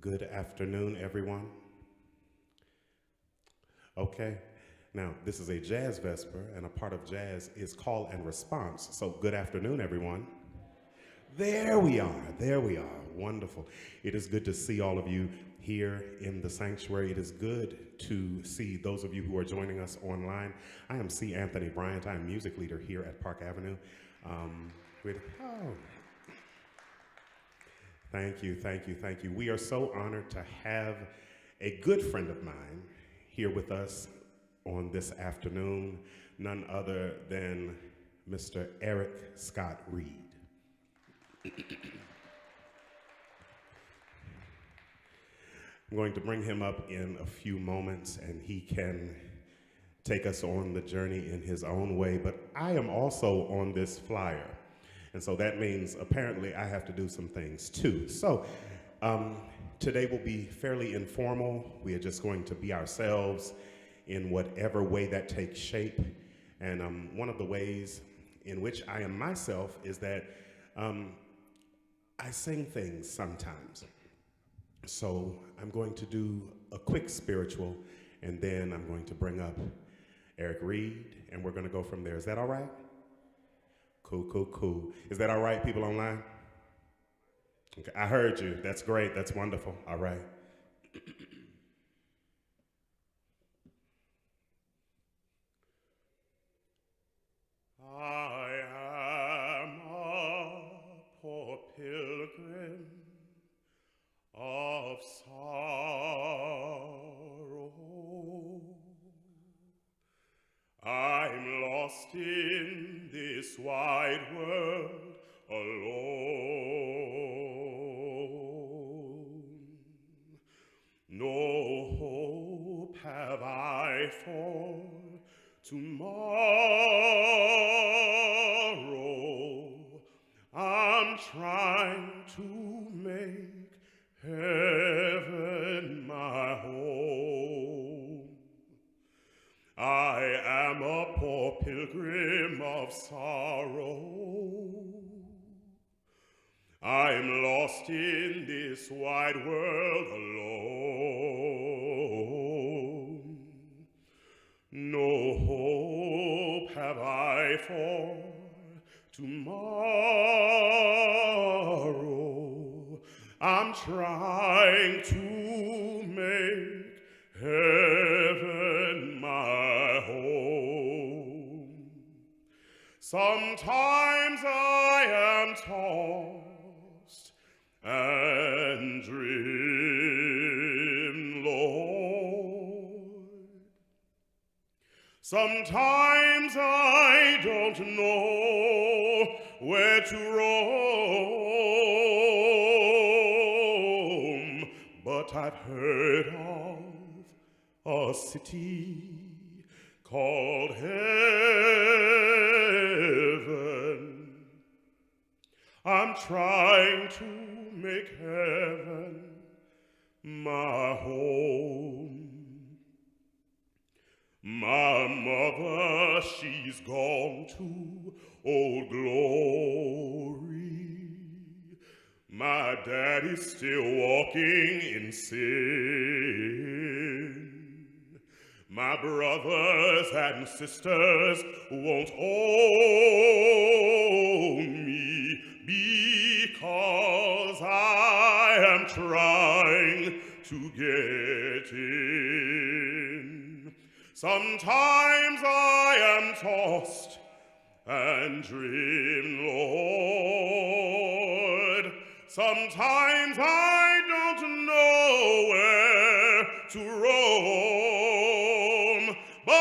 Good afternoon, everyone. Okay, now this is a jazz vesper, and a part of jazz is call and response. So, good afternoon, everyone. There we are. Wonderful. It is good to see all of you here in the sanctuary. It is good to see those of you who are joining us online. I am C. Anthony Bryant. I am music leader here at Park Avenue. Um, oh, thank you, thank you, thank you. We are so honored to have a good friend of mine here with us on this afternoon, none other than Mr. Eric Scott Reed. I'm going to bring him up in a few moments, and he can take us on the journey in his own way, but I am also on this flyer. And so that means apparently I have to do some things too. So today will be fairly informal. We are just going to be ourselves in whatever way that takes shape. And one of the ways in which I am myself is that I sing things sometimes. So I'm going to do a quick spiritual, and then I'm going to bring up Eric Reed, and we're going to go from there. Is that all right? Cool, cool, cool. Is that all right, people online? Okay, I heard you. That's great. That's wonderful. All right. I am a poor pilgrim of sorrow. I'm lost in this wide world alone. No hope have I for tomorrow. I'm trying to make heaven my home. I am a poor pilgrim of sorrow. I'm lost in this wide world alone. No hope have I for tomorrow. I'm trying to make heaven my home. Sometimes I am tossed and driven, Lord. Sometimes I don't know where to roam, but I've heard of a city called heaven. I'm trying to make heaven my home. My mother, she's gone to old glory. My daddy's still walking in sin. My brothers and sisters won't own me because I am trying to get in. Sometimes I am tossed and driven, Lord. Sometimes I don't know where to roam, but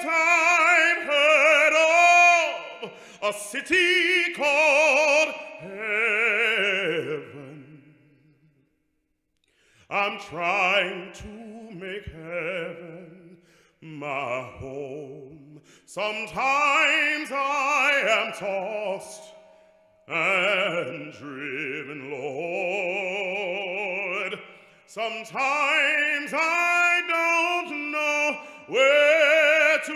I've heard of a city called heaven. I'm trying to make heaven my home. Sometimes I am tossed and driven, Lord. Sometimes I don't know where to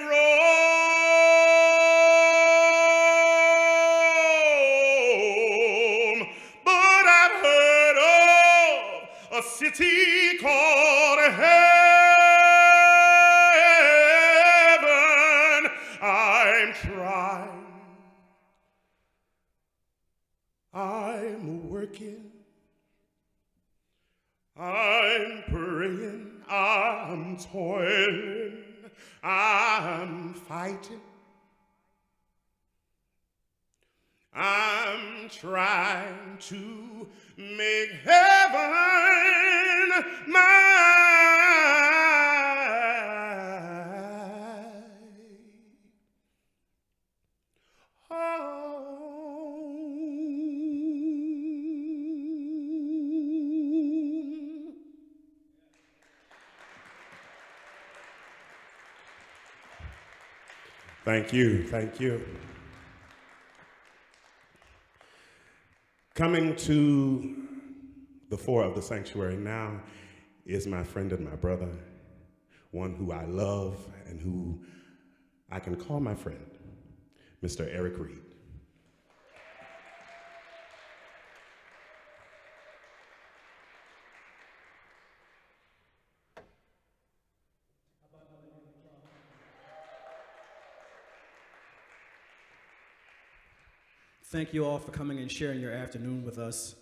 roam, but I've heard of city called heaven. I'm trying, I'm working, I'm praying, I'm toiling, I'm fighting. I'm trying to make heaven mine. Home. Thank you, thank you. Coming to the fore of the sanctuary now is my friend and my brother, one who I love and who I can call my friend, Mr. Eric Reed. Thank you all for coming and sharing your afternoon with us.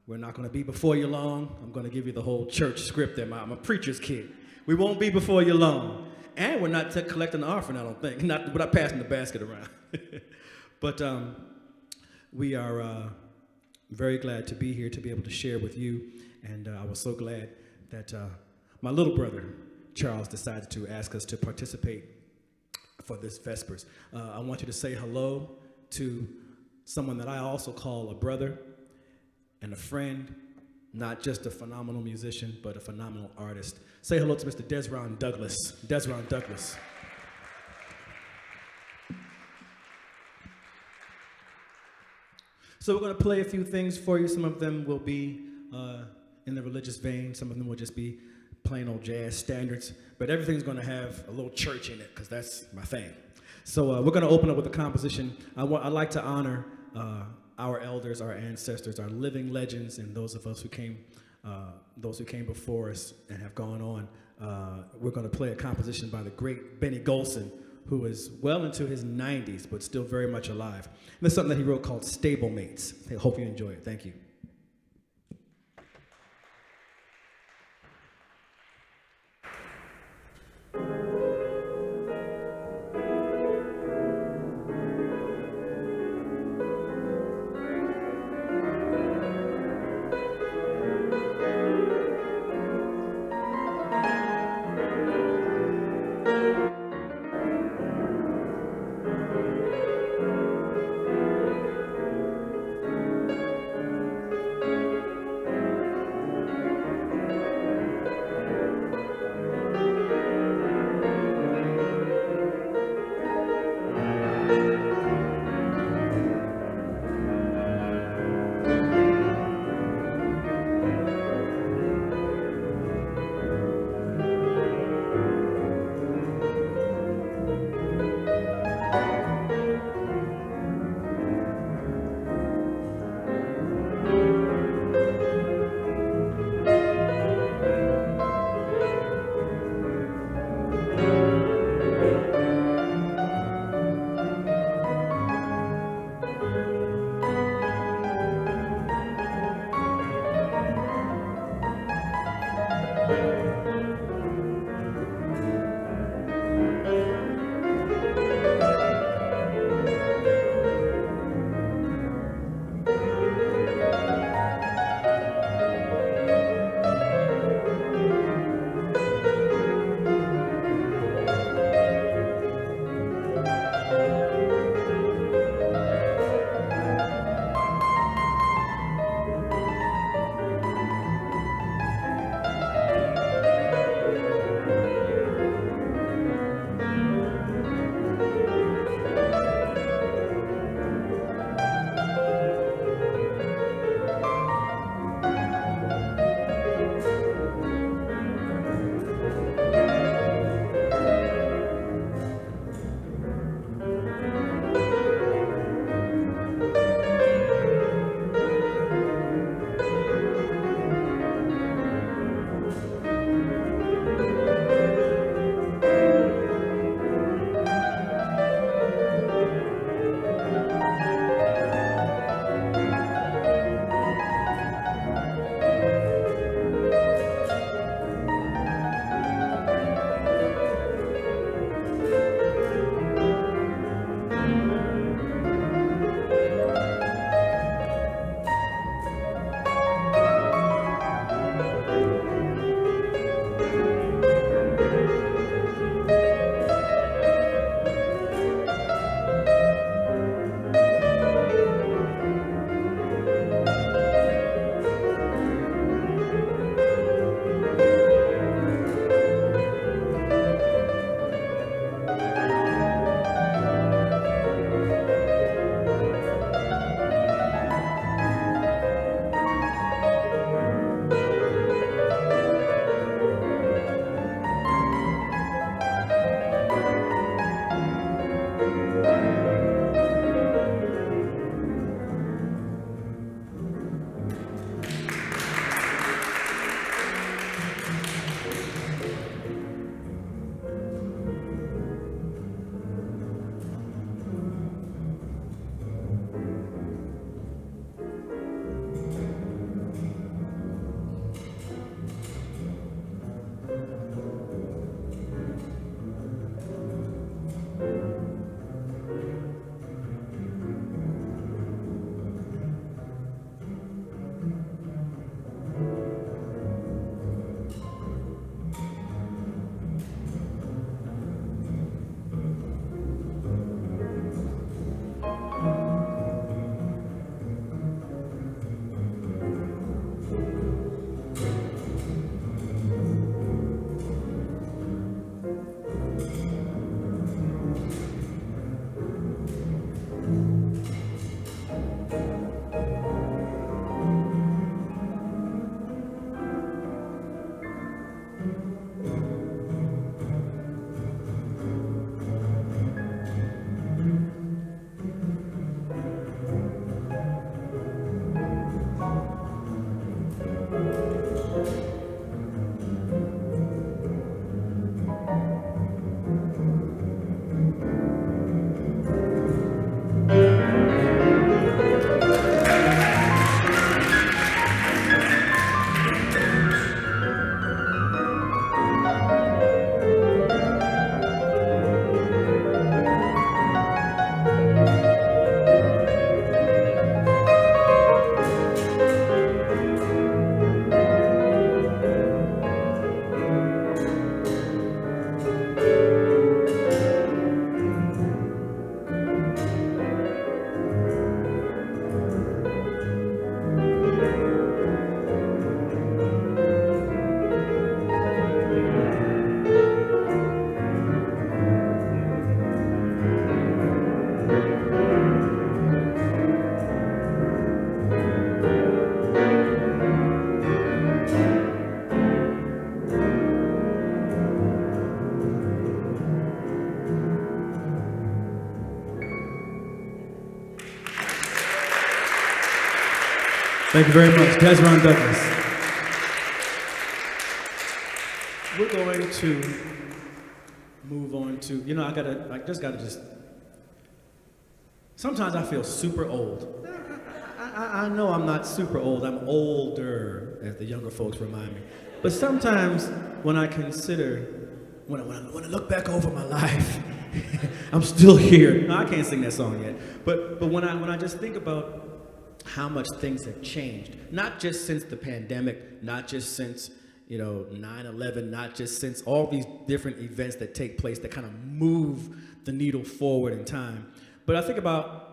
We're not going to be before you long. I'm going to give you the whole church script there. I'm a preacher's kid. We won't be before you long. And we're not collecting the offering, I don't think. Not without passing the basket around. But we are very glad to be here to be able to share with you. And I was so glad that my little brother, Charles, decided to ask us to participate for this Vespers. I want you to say hello to someone that I also call a brother and a friend, not just a phenomenal musician, but a phenomenal artist. Say hello to Mr. Desron Douglas. Desron Douglas. So we're going to play a few things for you. Some of them will be in the religious vein. Some of them will just be plain old jazz standards. But everything's going to have a little church in it, because that's my thing. So we're going to open up with a composition. I'd like to honor our elders, our ancestors, our living legends, and those of us who came before us and have gone on. We're going to play a composition by the great Benny Golson, who is well into his 90s, but still very much alive. And there's something that he wrote called Stablemates. I hope you enjoy it. Thank you. Thank you very much, Desron Douglas. We're going to move on to, sometimes I feel super old. I know I'm not super old, I'm older, as the younger folks remind me. But sometimes when I consider, when I look back over my life, I'm still here. No, I can't sing that song yet. But when I just think about how much things have changed, not just since the pandemic, not just since 9/11, not just since all these different events that take place that kind of move the needle forward in time. But I think about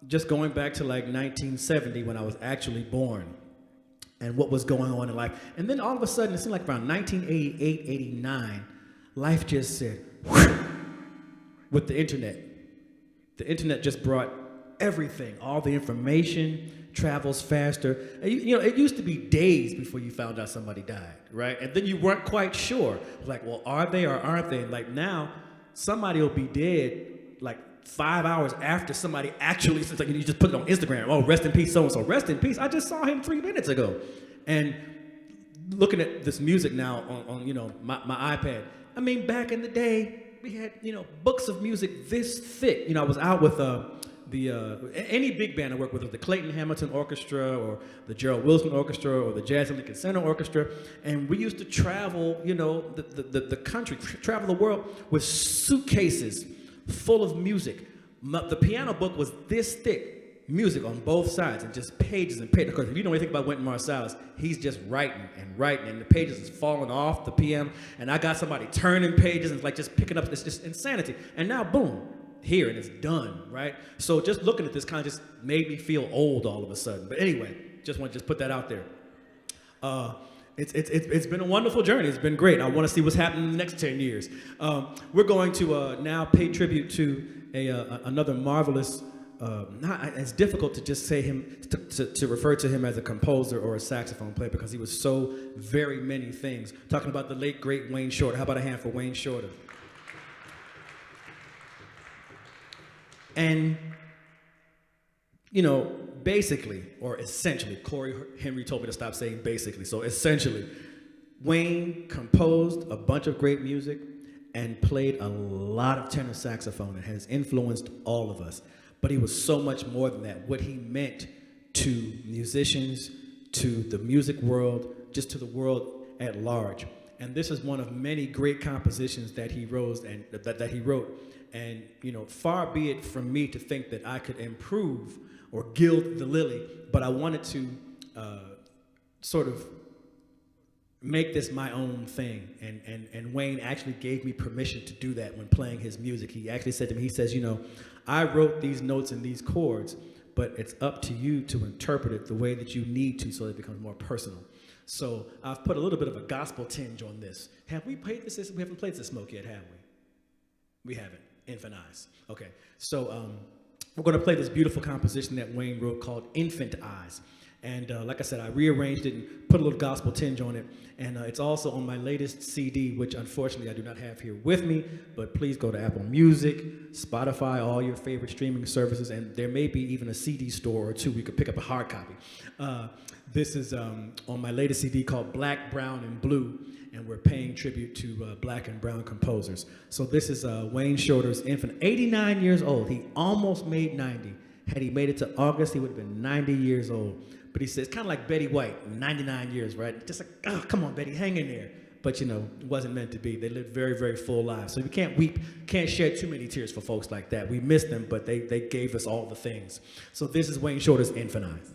just going back to like 1970 when I was actually born and what was going on in life. And then all of a sudden, it seemed like around 1988, 89, life just said, whew, with the internet. The internet just brought everything, all the information, travels faster. It used to be days before you found out somebody died, right? And then you weren't quite sure. Like, well, are they or aren't they? Like now, somebody will be dead like 5 hours after somebody actually, it's like you just put it on Instagram. Oh, rest in peace, so-and-so. Rest in peace. I just saw him 3 minutes ago. And looking at this music now on my iPad. I mean, back in the day, we had, books of music this thick. I was out with any big band I work with, the Clayton Hamilton Orchestra or the Gerald Wilson Orchestra or the Jazz and Lincoln Center Orchestra, and we used to travel, the country, travel the world with suitcases full of music. The piano book was this thick, music on both sides, and just pages and pages. Because if you know anything about Wynton Marsalis, he's just writing, and the pages is falling off the piano, and I got somebody turning pages and like just picking up, it's just insanity. And now, boom, here, and it's done, right? So just looking at this kind of just made me feel old all of a sudden. But anyway, just want to put that out there. It's been a wonderful journey. It's been great. I want to see what's happening in the next 10 years. We're going to now pay tribute to another marvelous, it's difficult to just say him, to refer to him as a composer or a saxophone player because he was so very many things. Talking about the late, great Wayne Shorter. How about a hand for Wayne Shorter? And, basically, or essentially, Corey Henry told me to stop saying basically, so essentially, Wayne composed a bunch of great music and played a lot of tenor saxophone and has influenced all of us. But he was so much more than that. What he meant to musicians, to the music world, just to the world at large. And this is one of many great compositions that he wrote, And far be it from me to think that I could improve or gild the lily, but I wanted to sort of make this my own thing. And Wayne actually gave me permission to do that when playing his music. He actually said to me, he says, I wrote these notes and these chords, but it's up to you to interpret it the way that you need to so that it becomes more personal. So I've put a little bit of a gospel tinge on this. Have we played this? We haven't played this smoke yet, have we? We haven't. Infant Eyes. Okay, so we're going to play this beautiful composition that Wayne wrote called Infant Eyes. And like I said, I rearranged it and put a little gospel tinge on it. And it's also on my latest CD, which unfortunately I do not have here with me. But please go to Apple Music, Spotify, all your favorite streaming services. And there may be even a CD store or two where you could pick up a hard copy. This is on my latest CD called Black, Brown, and Blue. And we're paying tribute to black and brown composers. So this is Wayne Shorter's Infant, 89 years old. He almost made 90. Had he made it to August, he would have been 90 years old. But he says, kind of like Betty White, 99 years, right? Just like, oh, come on, Betty, hang in there. But, it wasn't meant to be. They lived very, very full lives. So we can't weep, can't shed too many tears for folks like that. We miss them, but they gave us all the things. So this is Wayne Shorter's Infant Eyes.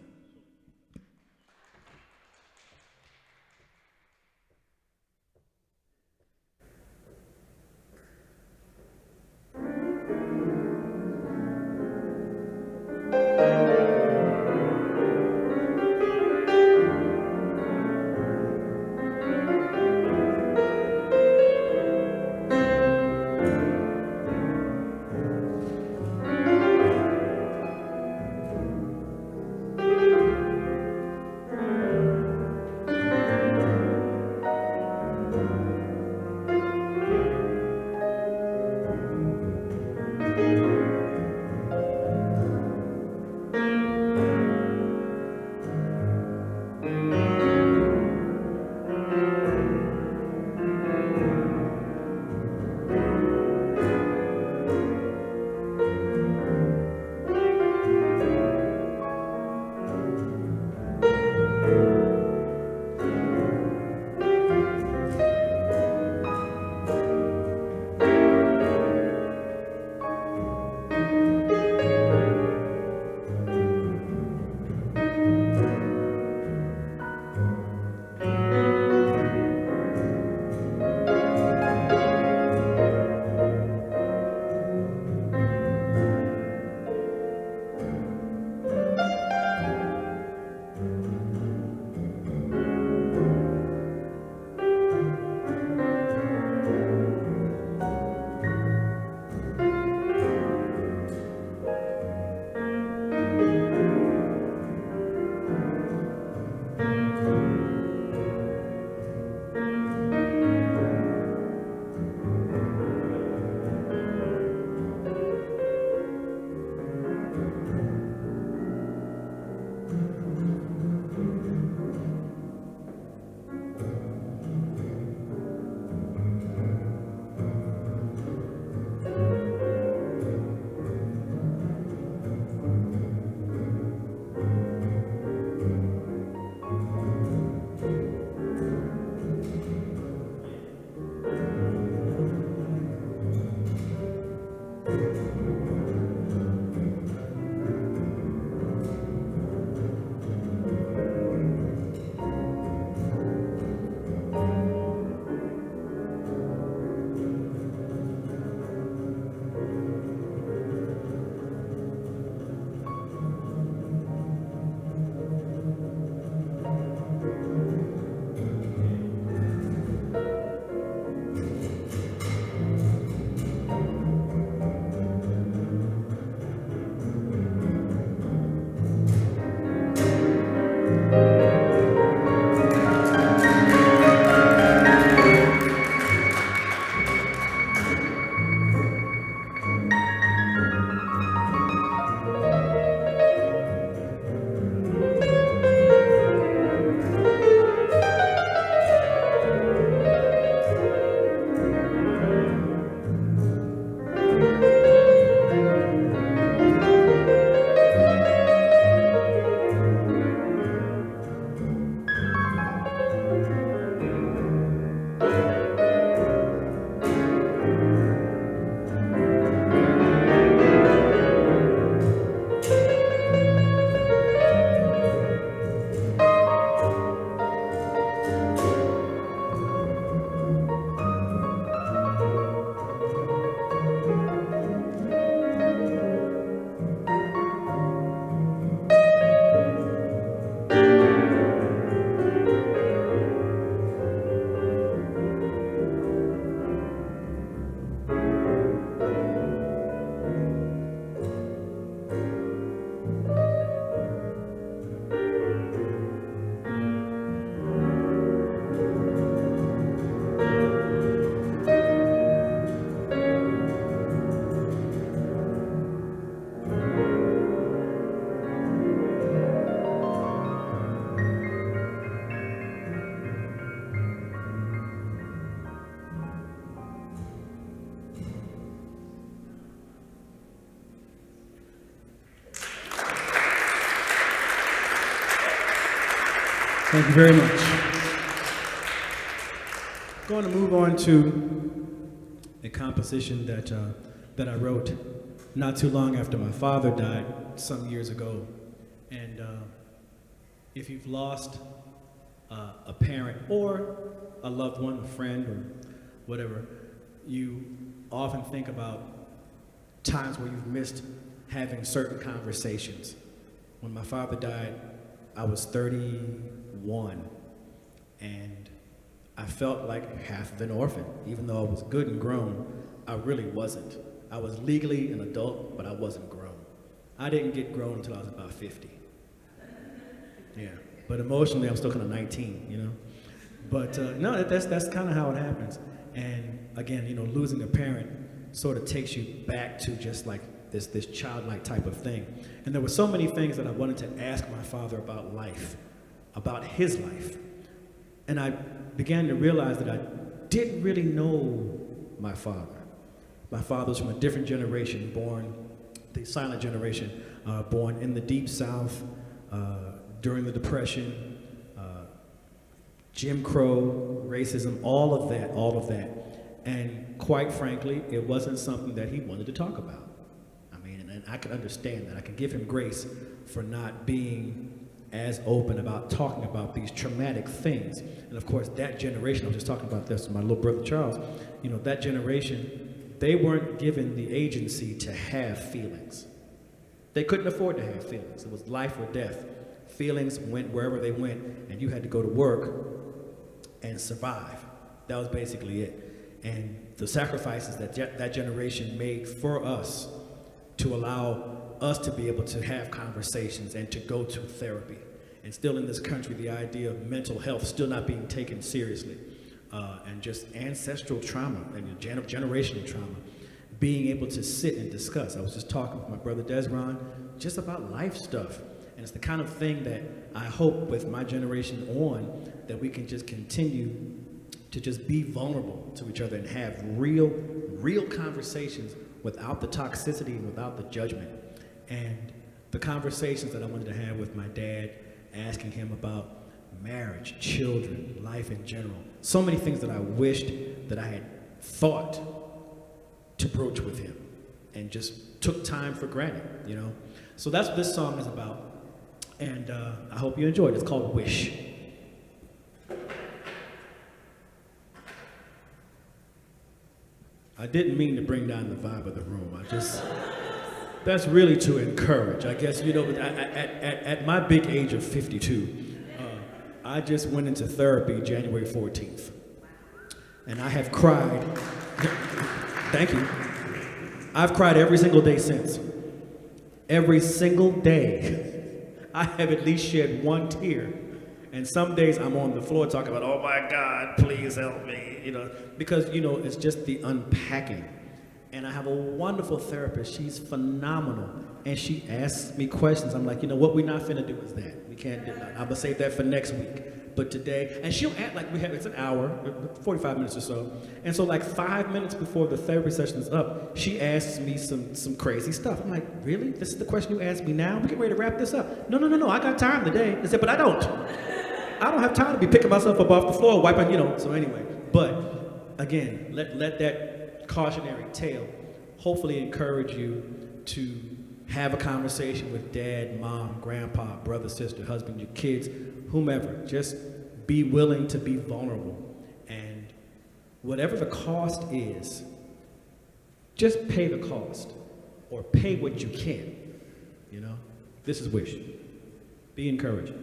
Thank you very much. Going to move on to a composition that I wrote not too long after my father died some years ago. And if you've lost a parent or a loved one, a friend, or whatever, you often think about times where you've missed having certain conversations. When my father died, I was 31, and I felt like half of an orphan. Even though I was good and grown, I really wasn't. I was legally an adult, but I wasn't grown. I didn't get grown until I was about 50. Yeah, but emotionally, I'm still kind of 19, you know? But no, that's kind of how it happens. And again, you know, losing a parent sort of takes you back to just like this childlike type of thing. And there were so many things that I wanted to ask my father about life, about his life. And I began to realize that I didn't really know my father. My father was from a different generation, born, the silent generation, born in the Deep South during the Depression, Jim Crow, racism, all of that. And quite frankly, it wasn't something that he wanted to talk about. I mean, and I can understand that. I can give him grace for not being as open about talking about these traumatic things. And of course, that generation, I was just talking about this with my little brother Charles, you know, that generation, they weren't given the agency to have feelings. They couldn't afford to have feelings. It was life or death. Feelings went wherever they went, and you had to go to work and survive. That was basically it. And the sacrifices that that generation made for us to allow us to be able to have conversations and to go to therapy. And still in this country, the idea of mental health still not being taken seriously, and just ancestral trauma and generational trauma, being able to sit and discuss. I was just talking with my brother Desron just about life stuff. And it's the kind of thing that I hope with my generation on, that we can just continue to just be vulnerable to each other and have real conversations without the toxicity and without the judgment. And the conversations that I wanted to have with my dad, asking him about marriage, children, life in general. So many things that I wished that I had thought to broach with him and just took time for granted, you know? So that's what this song is about. And I hope you enjoy it. It's called Wish. I didn't mean to bring down the vibe of the room. That's really to encourage. I guess, you know, at my big age of 52, I just went into therapy January 14th. And I have cried, thank you. I've cried every single day since. Every single day. I have at least shed one tear. And some days I'm on the floor talking about, oh my God, please help me, you know, because, you know, it's just the unpacking. And I have a wonderful therapist. She's phenomenal. And she asks me questions. I'm like, you know, what we're not finna do is that. We can't do that. I'm gonna save that for next week. But today, and she'll act like it's an hour, 45 minutes or so. And so like 5 minutes before the therapy session is up, she asks me some crazy stuff. I'm like, really? This is the question you asked me now? We get ready to wrap this up. No, I got time today. I said, but I don't have time to be picking myself up off the floor, wiping, you know, so anyway. But again, let that cautionary tale hopefully encourage you to have a conversation with dad, mom, grandpa, brother, sister, husband, your kids, whomever. Just be willing to be vulnerable. And whatever the cost is, just pay the cost or pay what you can, you know? This is Wish. Be encouraged.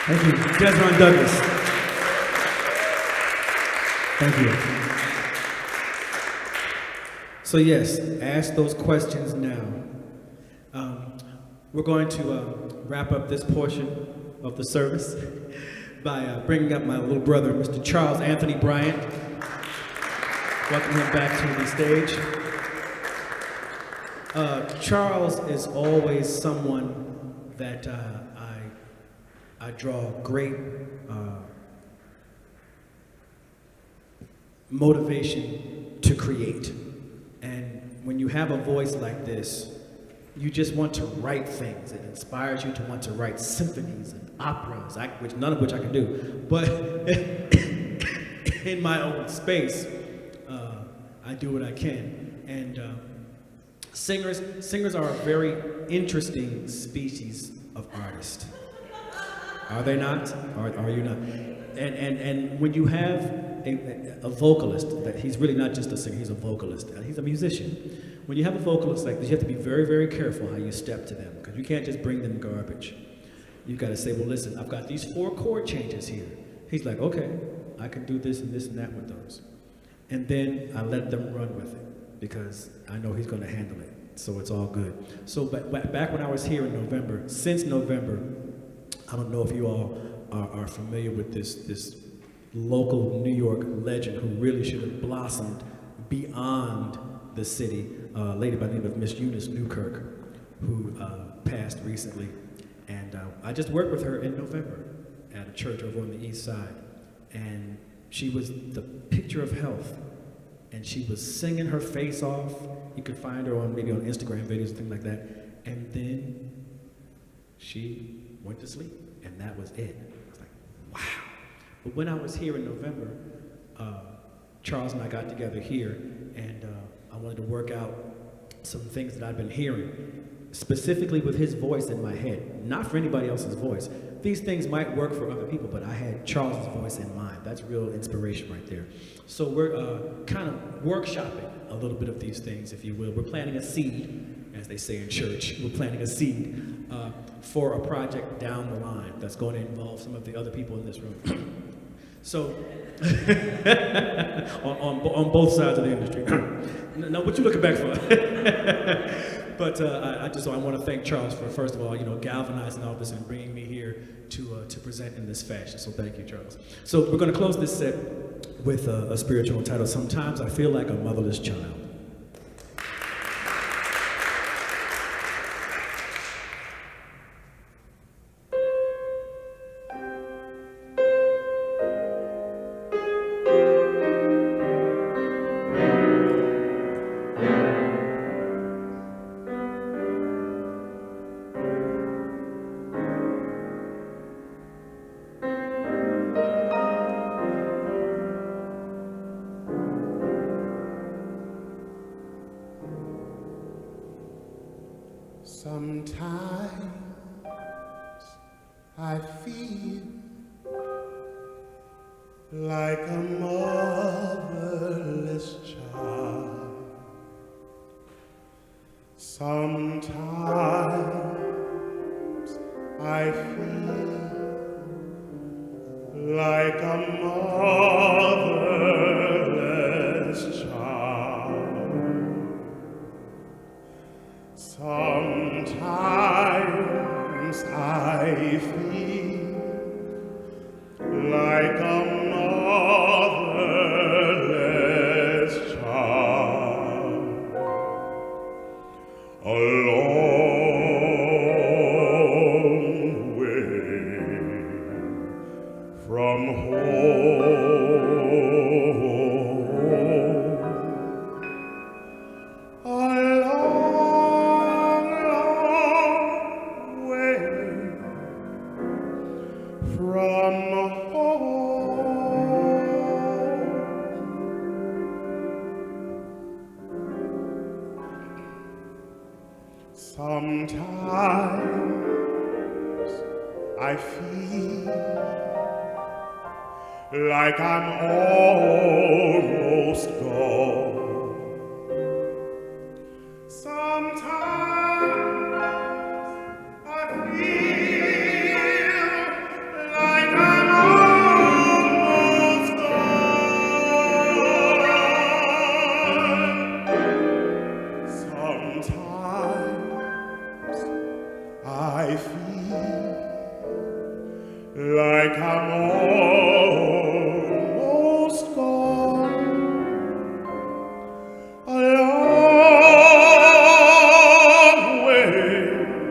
Thank you. Desron Douglas. Thank you. So yes, ask those questions now. We're going to wrap up this portion of the service by bringing up my little brother, Mr. Charles Anthony Bryant. Welcome him back to the stage. Charles is always someone that I draw great motivation to create. And when you have a voice like this, you just want to write things. It inspires you to want to write symphonies and operas, none of which I can do. But in my own space, I do what I can. And singers are a very interesting species of artist. Are they not? Are you not? And when you have a vocalist, that he's really not just a singer, he's a vocalist, he's a musician. When you have a vocalist like this, you have to be very, very careful how you step to them, because you can't just bring them garbage. You've got to say, well, listen, I've got these 4 chord changes here. He's like, okay, I can do this and this and that with those. And then I let them run with it, because I know he's going to handle it, so it's all good. So back when I was here in November, since November, I don't know if you all are familiar with this local New York legend who really should have blossomed beyond the city, a lady by the name of Miss Eunice Newkirk, who passed recently. And I just worked with her in November at a church over on the east side. And she was the picture of health. And she was singing her face off. You could find her maybe on Instagram videos and things like that. And then she went to sleep, and that was it. I was like, wow. But when I was here in November, Charles and I got together here, and I wanted to work out some things that I'd been hearing, specifically with his voice in my head, not for anybody else's voice. These things might work for other people, but I had Charles's voice in mind. That's real inspiration right there. So we're kind of workshopping a little bit of these things, if you will. We're planting a seed, as they say in church. We're planting a seed for a project down the line that's going to involve some of the other people in this room. So, on both sides of the industry. Now, what you looking back for? But I want to thank Charles for, first of all, galvanizing all this and bringing me here to present in this fashion. So thank you, Charles. So we're going to close this set with a spiritual entitled "Sometimes I Feel Like a Motherless Child." Sometimes I feel like a motherless child. Sometimes I feel like a motherless child. Sometimes I feel like a motherless child, a long way from home. A long, long way from home. Sometimes I feel like I'm almost gone. Sometimes I feel I feel like I'm almost gone, a long way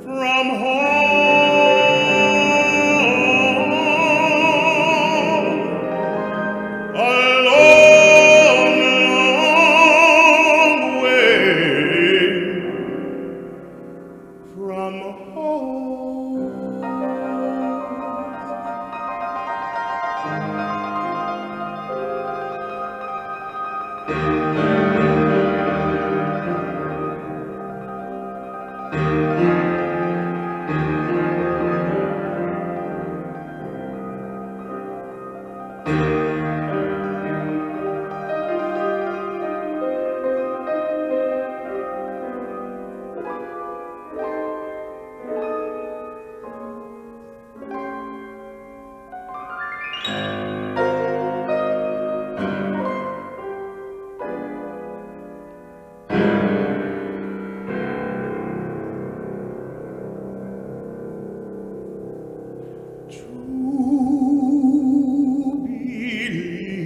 from home, a long, long way from home. True believer,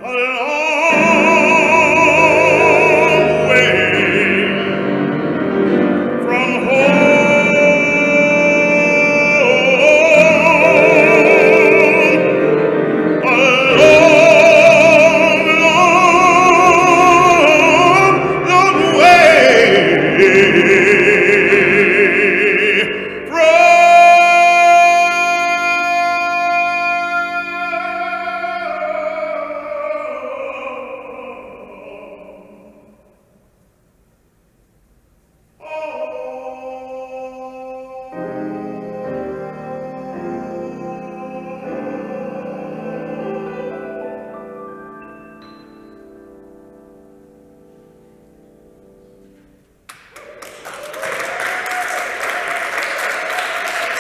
a long way from home, a long, long, long way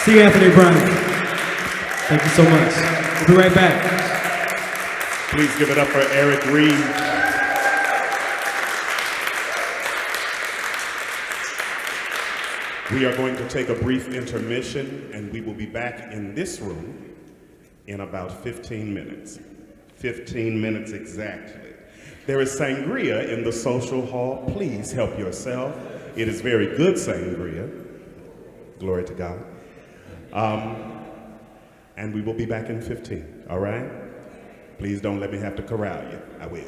See Anthony Bryant. Thank you so much. We'll be right back. Please give it up for Eric Reed. We are going to take a brief intermission, and we will be back in this room in about 15 minutes. 15 minutes exactly. There is sangria in the social hall. Please help yourself. It is very good sangria. Glory to God. And we will be back in 15, all right? Please don't let me have to corral you. I will.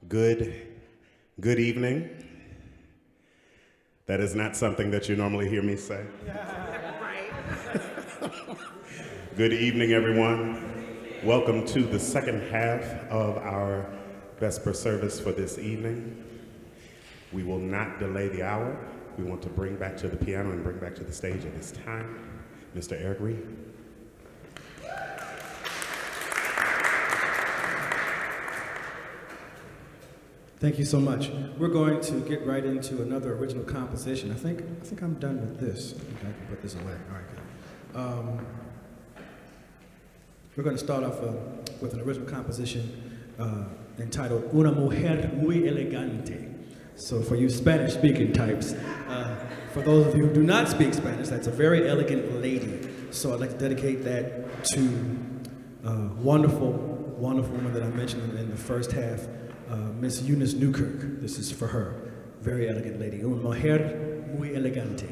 Good evening. That is not something that you normally hear me say. Good evening, everyone. Welcome to the second half of our Vesper service for this evening. We will not delay the hour. We want to bring back to the piano and bring back to the stage at this time, Mr. Eric Reed. Thank you so much. We're going to get right into another original composition. I think I'm done with this. I think I can put this away. All right, good. We're going to start off with an original composition entitled Una Mujer Muy Elegante. So for you Spanish-speaking types, for those of you who do not speak Spanish, that's a very elegant lady. So I'd like to dedicate that to a wonderful woman that I mentioned in the first half, Miss Eunice Newkirk. This is for her. Very elegant lady. Una mujer muy elegante.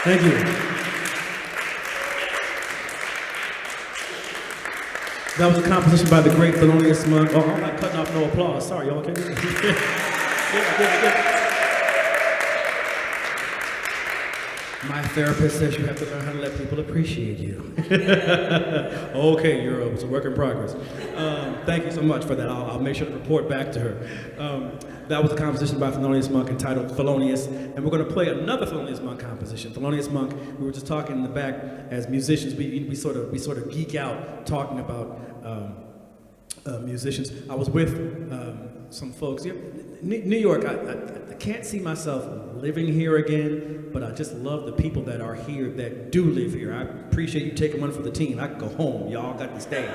Thank you. That was a composition by the great Thelonious Monk. Oh, I'm not cutting off no applause. Sorry, y'all. Okay? Yeah. My therapist says you have to learn how to let people appreciate you. Okay, it's a work in progress. Thank you so much for that. I'll make sure to report back to her. That was a composition by Thelonious Monk entitled Thelonious, and we're going to play another Thelonious Monk composition. Thelonious Monk, we were just talking in the back as musicians, we sort of geek out talking about musicians. I was with some folks. Yeah, New York, I can't see myself living here again, but I just love the people that are here that do live here. I appreciate you taking one for the team. I can go home. Y'all got to stay.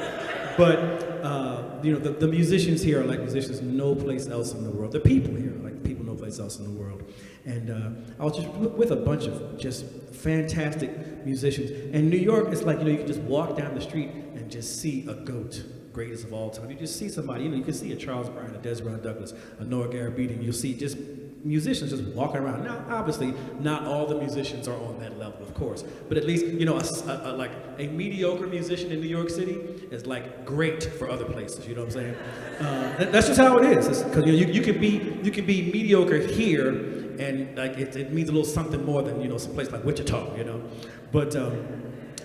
But, the musicians here are like musicians no place else in the world. The people here are like people no place else in the world. And I was just with a bunch of just fantastic musicians. And New York is like, you can just walk down the street and just see a goat, greatest of all time. You just see somebody, you can see a Charles Bryant, a Desmond Douglas, a Noah Garabedian. You'll see just musicians just walking around. Now, obviously, not all the musicians are on that level, of course, but at least, like a mediocre musician in New York City is like great for other places. You know what I'm saying? That's just how it is. Because you can be mediocre here, and like it means a little something more than some place like Wichita. But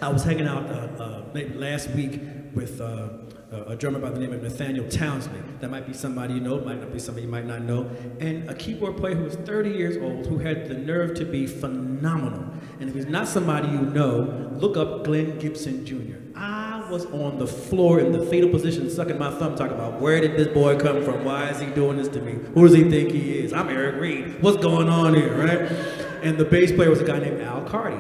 I was hanging out maybe last week with a drummer by the name of Nathaniel Townsley. That might be somebody you know, might not be somebody you might not know. And a keyboard player who was 30 years old, who had the nerve to be phenomenal. And if he's not somebody you know, look up Glenn Gibson Jr. I was on the floor in the fetal position, sucking my thumb, talking about where did this boy come from? Why is he doing this to me? Who does he think he is? I'm Eric Reed. What's going on here, right? And the bass player was a guy named Al Carty.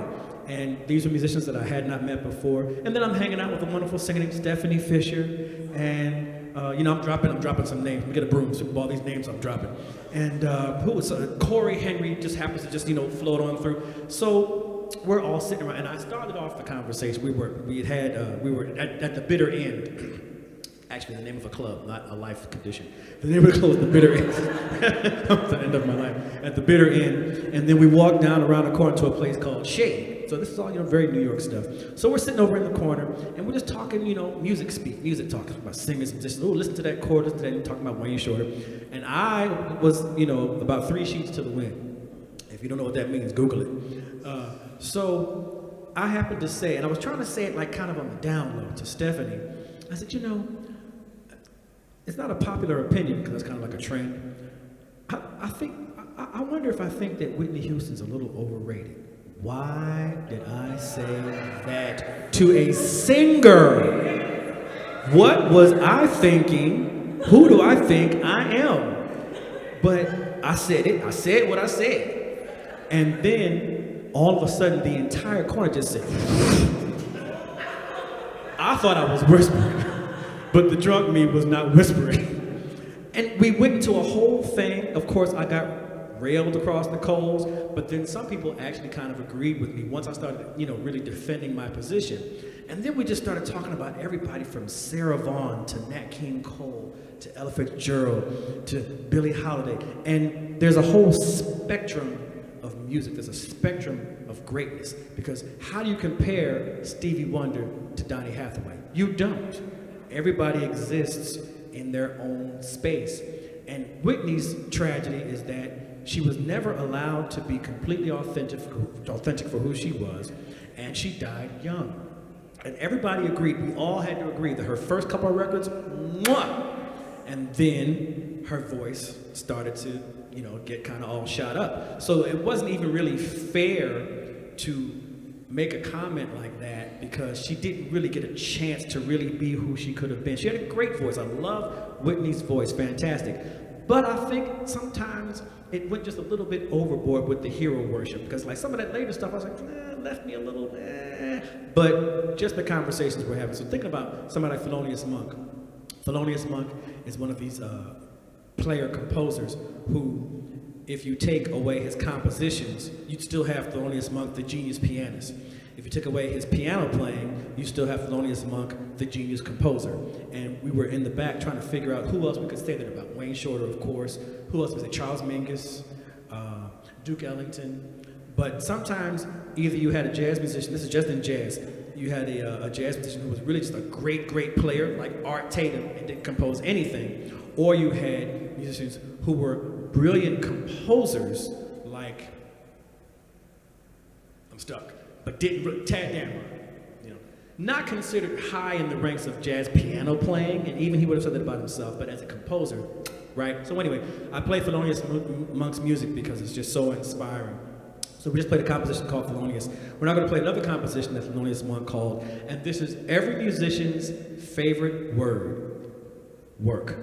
And these are musicians that I had not met before. And then I'm hanging out with a wonderful singer named Stephanie Fisher. And, I'm dropping some names. Let me get a broom, so all these names I'm dropping. And who was Corey Henry just happens to just, float on through. So we're all sitting around, and I started off the conversation. We were at the bitter end. Actually, the name of a club, not a life condition. The name of the club was The Bitter End. The end of my life. At The Bitter End. And then we walked down around the corner to a place called Shade. So this is all, very New York stuff. So we're sitting over in the corner, and we're just talking, music talk about singers, musicians. Oh, listen to that chord, listen to that, and talking about Wayne Shorter. And I was, about 3 sheets to the wind. If you don't know what that means, Google it. So I happened to say, and I was trying to say it like kind of on the down low to Stephanie. I said, it's not a popular opinion because it's kind of like a trend. I wonder if I think that Whitney Houston's a little overrated. Why did I say that to a singer? What was I thinking? Who do I think I am? But I said it. I said what I said. And then all of a sudden the entire corner just said, I thought I was whispering. But the drunk me was not whispering. And we went into a whole thing. Of course, I got railed across the coals, but then some people actually kind of agreed with me once I started, really defending my position. And then we just started talking about everybody from Sarah Vaughan to Nat King Cole to Ella Fitzgerald to Billie Holiday. And there's a whole spectrum of music. There's a spectrum of greatness. Because how do you compare Stevie Wonder to Donny Hathaway? You don't. Everybody exists in their own space. And Whitney's tragedy is that she was never allowed to be completely authentic for who she was, and she died young. And everybody agreed, we all had to agree that her first couple of records, mwah! And then her voice started to, get kind of all shot up. So it wasn't even really fair to make a comment like that because she didn't really get a chance to really be who she could have been. She had a great voice. I love Whitney's voice, fantastic. But I think sometimes it went just a little bit overboard with the hero worship because like some of that later stuff, I was like, left me a little, But just the conversations we're having. So thinking about somebody like Thelonious Monk. Thelonious Monk is one of these player-composers who, if you take away his compositions, you'd still have Thelonious Monk, the genius pianist. If you took away his piano playing, you still have Thelonious Monk, the genius composer. And we were in the back trying to figure out who else we could say that about. Wayne Shorter, of course. Who else was it? Charles Mingus, Duke Ellington. But sometimes either you had a jazz musician, this is just in jazz, you had a jazz musician who was really just a great player, like Art Tatum, and didn't compose anything, or you had musicians who were brilliant composers, like, I'm stuck, but didn't, Tad Damron, you know, not considered high in the ranks of jazz piano playing, and even he would have said that about himself, but as a composer, right? So anyway, I play Thelonious Monk's music because it's just so inspiring. So we just played a composition called Thelonious. We're now going to play another composition that Thelonious Monk called, and this is every musician's favorite word, work.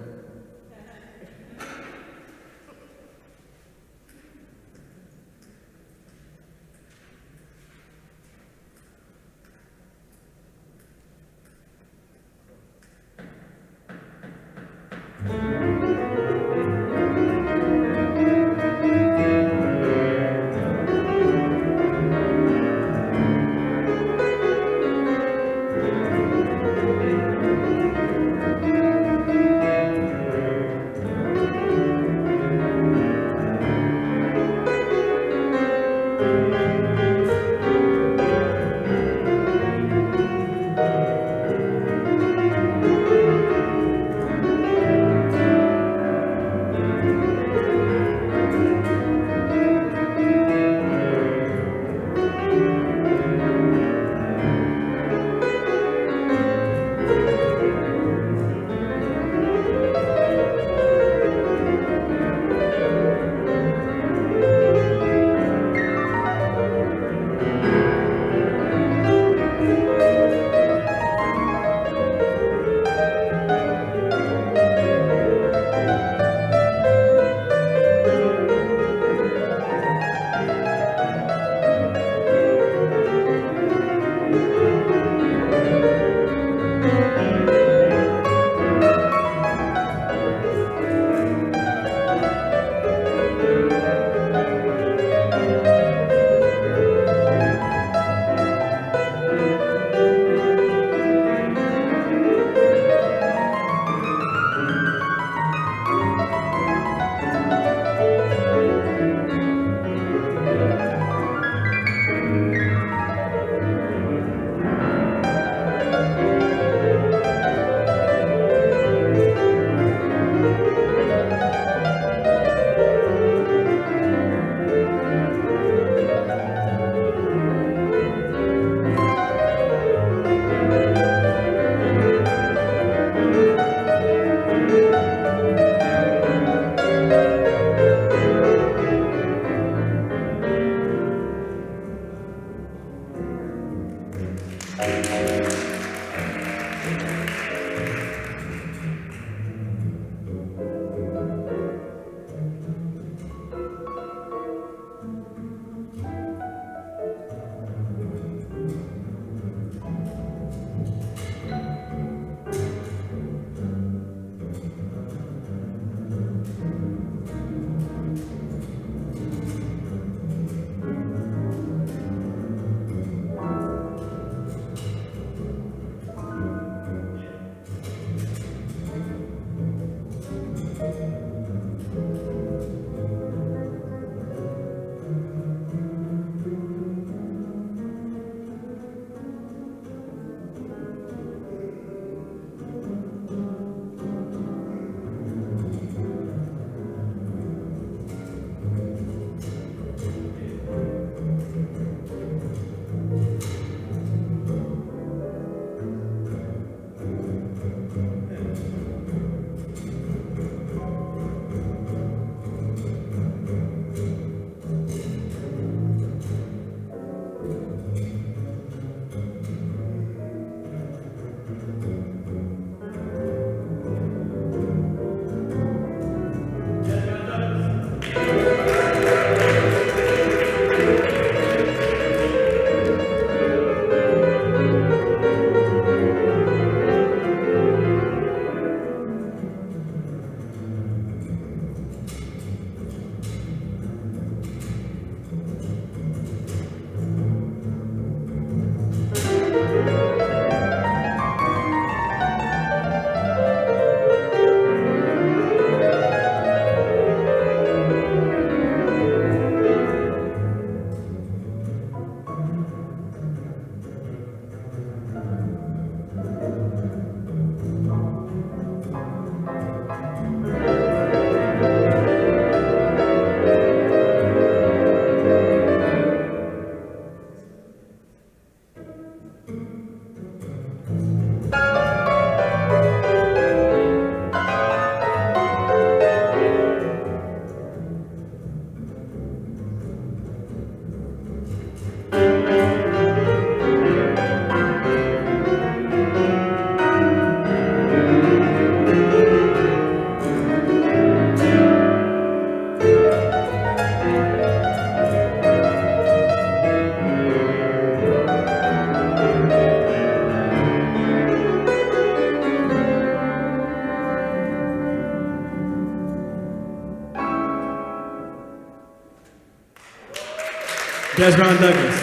Desron Douglas.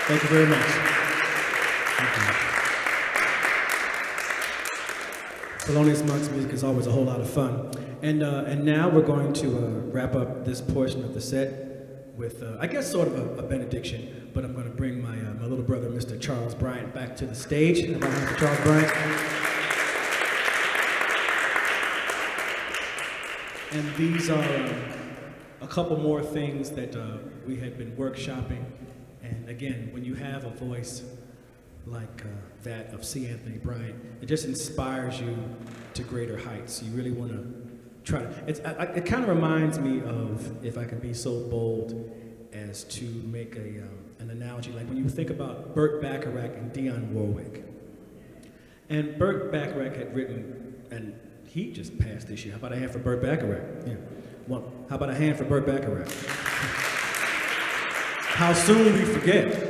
Thank you very much. Thank you. Thelonious Monk's music is always a whole lot of fun. And now we're going to wrap up this portion of the set with, I guess, sort of a benediction, but I'm going to bring my little brother, Mr. Charles Bryant, back to the stage. Everybody, Mr. Charles Bryant. And these are a couple more things that we had been workshopping. And again, when you have a voice like that of C. Anthony Bryant, it just inspires you to greater heights. You really want to try to, it kind of reminds me of, if I can be so bold as to make an analogy, like when you think about Burt Bacharach and Dionne Warwick. And Burt Bacharach had written, and he just passed this year. How about a hand for Burt Bacharach? Yeah. Well, how about a hand for Burt Bacharach? How soon we forget.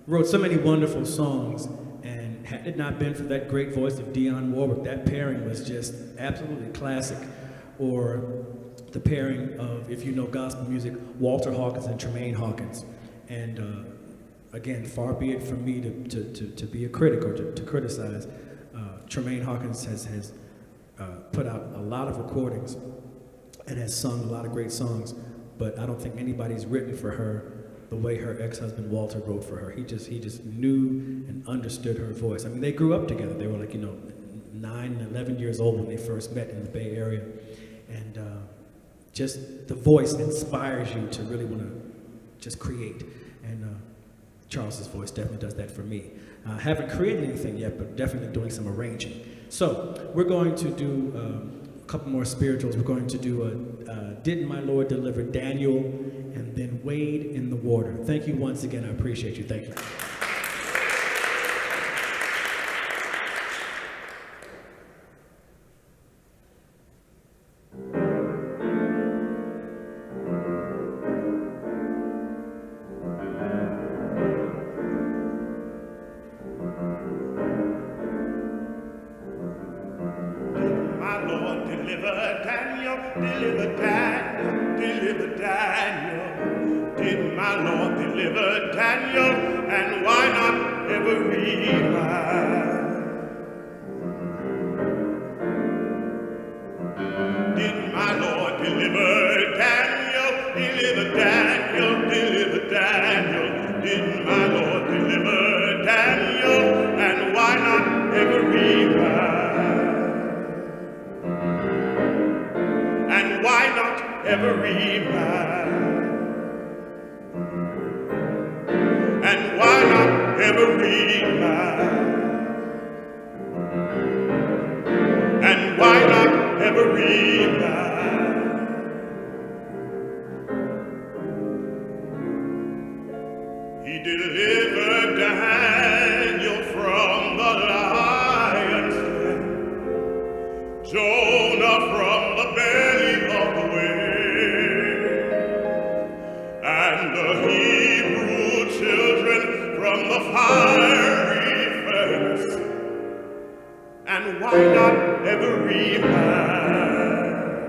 Wrote so many wonderful songs, and had it not been for that great voice of Dionne Warwick, that pairing was just absolutely classic. Or the pairing of, if you know gospel music, Walter Hawkins and Tremaine Hawkins. And again, far be it from me to be a critic or to criticize. Tremaine Hawkins has put out a lot of recordings and has sung a lot of great songs, but I don't think anybody's written for her the way her ex-husband Walter wrote for her. He just knew and understood her voice. I mean, they grew up together. They were like, 9 and 11 years old when they first met in the Bay Area. And just the voice inspires you to really want to just create. And Charles's voice definitely does that for me. I haven't created anything yet, but definitely doing some arranging. So we're going to do a couple more spirituals. We're going to do Didn't My Lord Deliver Daniel, and then Wade in the Water. Thank you once again. I appreciate you. Thank you. And why not every man?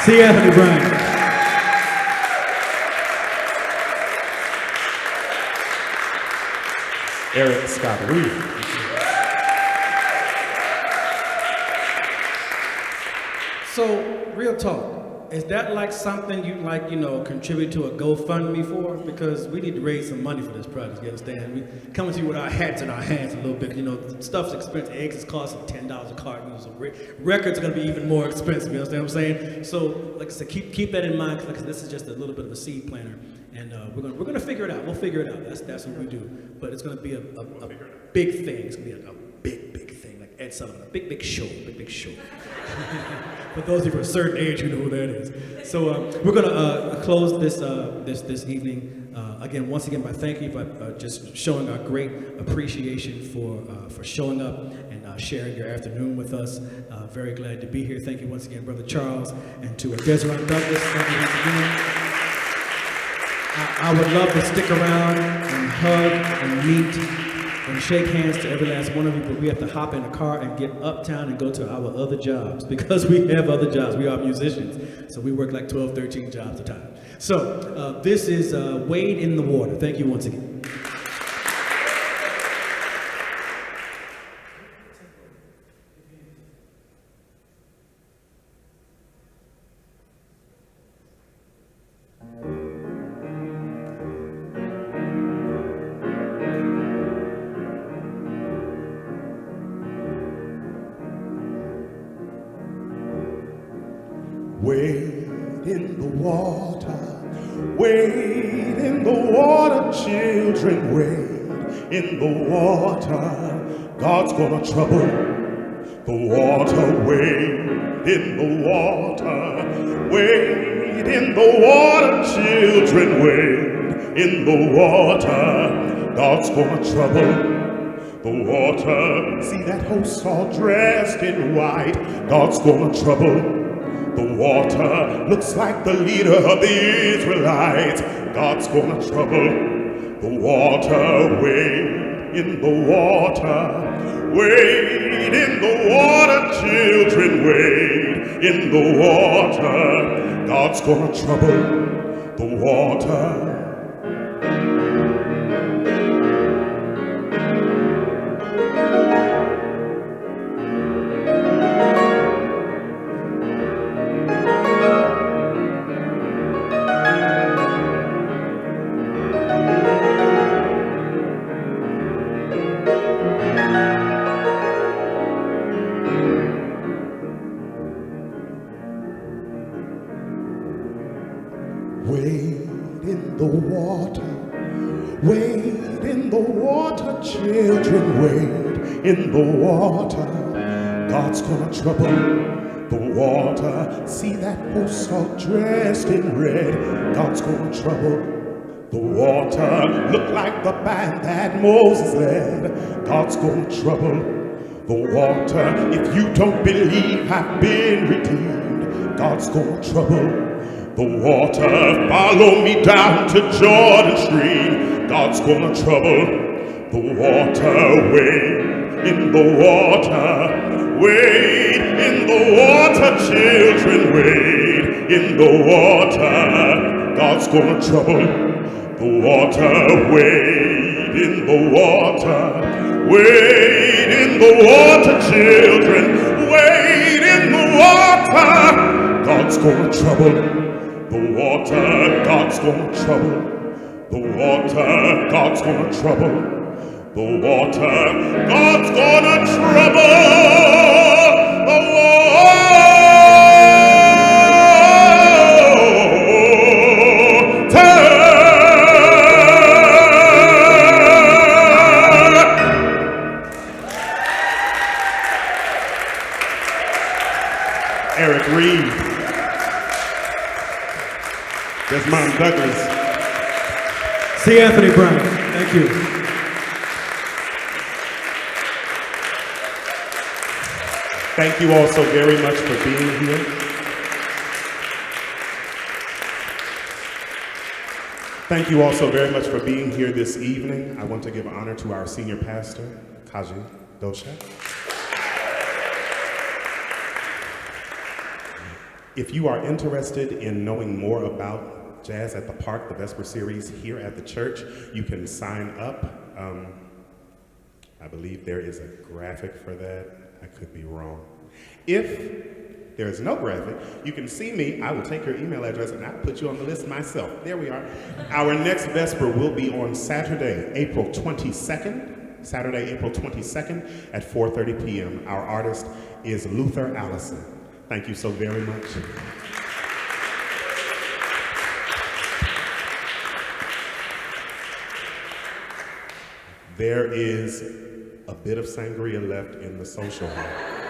See Anthony Bryant. Eric Scott Reed. So, real talk, is that like something you'd like, contribute to a GoFundMe for? Because we need to raise some money for this project, you understand? We coming to you with our hats in our hands a little bit, stuff's expensive. Eggs is costing $10 a carton, so records are gonna be even more expensive, you understand what I'm saying? So, like I said, keep that in mind, because this is just a little bit of a seed planter, and we're gonna figure it out. We'll figure it out. That's what we do. But it's gonna be a big thing. It's gonna be a big thing, like Ed Sullivan, a big show. For those of you of a certain age, you know who that is. So we're going to close this evening once again by thanking you, by just showing our great appreciation for showing up and sharing your afternoon with us. Very glad to be here. Thank you once again, Brother Charles, and to Desiree Douglas. Thank you once again. I would love to stick around and hug and meet and shake hands to every last one of you, but we have to hop in a car and get uptown and go to our other jobs, because we have other jobs. We are musicians, so we work like 12, 13 jobs a time. So this is Wade in the Water. Thank you once again. Wade in the water, wade in the water, children, wade in the water. God's gonna trouble the water, wade in the water, wade in the water, children, wade in the water. God's gonna trouble the water. See that host all dressed in white. God's gonna trouble the water. Looks like the leader of the Israelites. God's gonna trouble the water. Wade in the water, wade in the water, children, wade in the water. God's gonna trouble the water. Wade in the water, wade in the water, children, wade in the water. God's gonna trouble the water. See that host all dressed in red. God's gonna trouble the water. Look like the band that Moses led. God's gonna trouble the water. If you don't believe I've been redeemed, God's gonna trouble the water. Follow me down to Jordan stream. God's gonna trouble the water. Wade in the water, wade in the water, children, wade in the water. God's gonna trouble the water. Wade in the water, wade in the water, children, wade in the water. God's gonna trouble the water. God's gonna trouble the water. God's gonna trouble the water. God's gonna trouble the water. Eric Reed. Desmond Douglas. See Anthony Bryant. Thank you. Thank you all so very much for being here. Thank you all so very much for being here this evening. I want to give honor to our senior pastor, Kaji Dosha. If you are interested in knowing more about Jazz at the Park, the Vesper series here at the church, you can sign up. I believe there is a graphic for that. I could be wrong. If there is no graphic, you can see me. I will take your email address and I'll put you on the list myself. There we are. Our next Vesper will be on Saturday, April 22nd. Saturday, April 22nd at 4:30 p.m. Our artist is Luther Allison. Thank you so very much. There is a bit of sangria left in the social hall.